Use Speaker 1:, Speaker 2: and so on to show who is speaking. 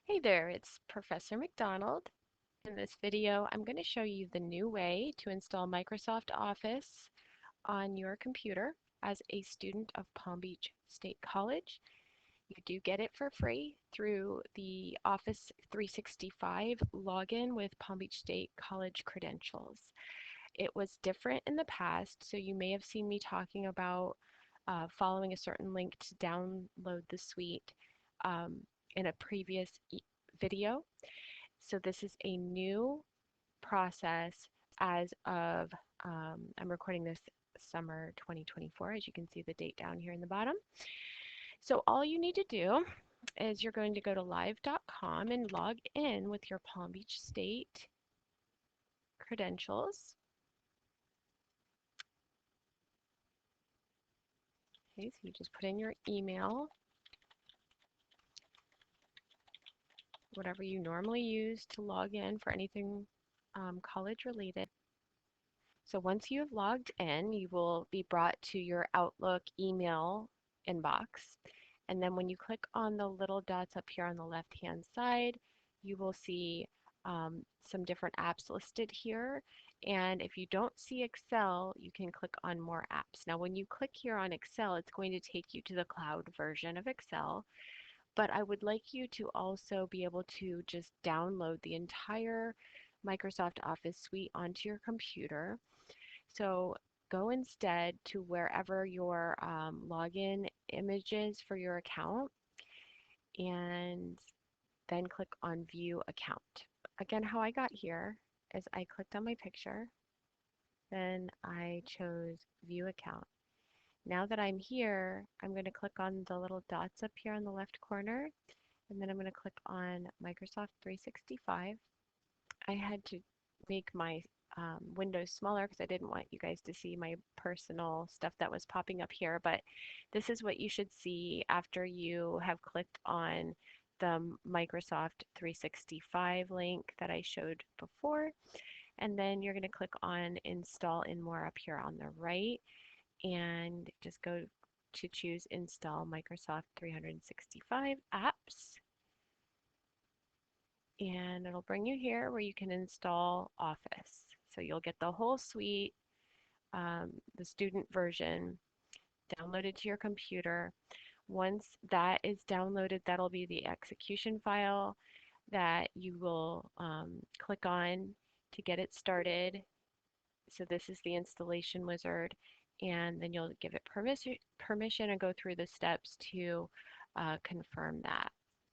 Speaker 1: Hey there, it's Professor McDonald. In this video, I'm going to show you the new way to install Microsoft Office on your computer as a student of Palm Beach State College. You do get it for free through the Office 365 login with Palm Beach State College credentials. It was different in the past, so you may have seen me talking about following a certain link to download the suite um, in a previous video. So this is a new process as of, I'm recording this summer 2024, as you can see the date down here in the bottom. So all you need to do is you're going to go to live.com and log in with your Palm Beach State credentials. Okay, so you just put in your email, whatever you normally use to log in for anything college related. So once you have logged in, you will be brought to your Outlook email inbox. And then when you click on the little dots up here on the left-hand side, you will see some different apps listed here. And if you don't see Excel, you can click on More Apps. Now, when you click here on Excel, it's going to take you to the cloud version of Excel. But I would like you to also be able to just download the entire Microsoft Office suite onto your computer. So go instead to wherever your login image is for your account and then click on View Account. Again, how I got here is I clicked on my picture, then I chose View Account. Now that I'm here, I'm going to click on the little dots up here on the left corner, and then I'm going to click on Microsoft 365. I had to make my windows smaller because I didn't want you guys to see my personal stuff that was popping up here, but this is what you should see after you have clicked on the Microsoft 365 link that I showed before. And then you're going to click on Install in More up here on the right and just go to choose Install Microsoft 365 Apps. And it'll bring you here where you can install Office. So you'll get the whole suite, the student version, downloaded to your computer. Once that is downloaded, that'll be the execution file that you will click on to get it started. So this is the installation wizard, and then you'll give it permission and go through the steps to confirm that.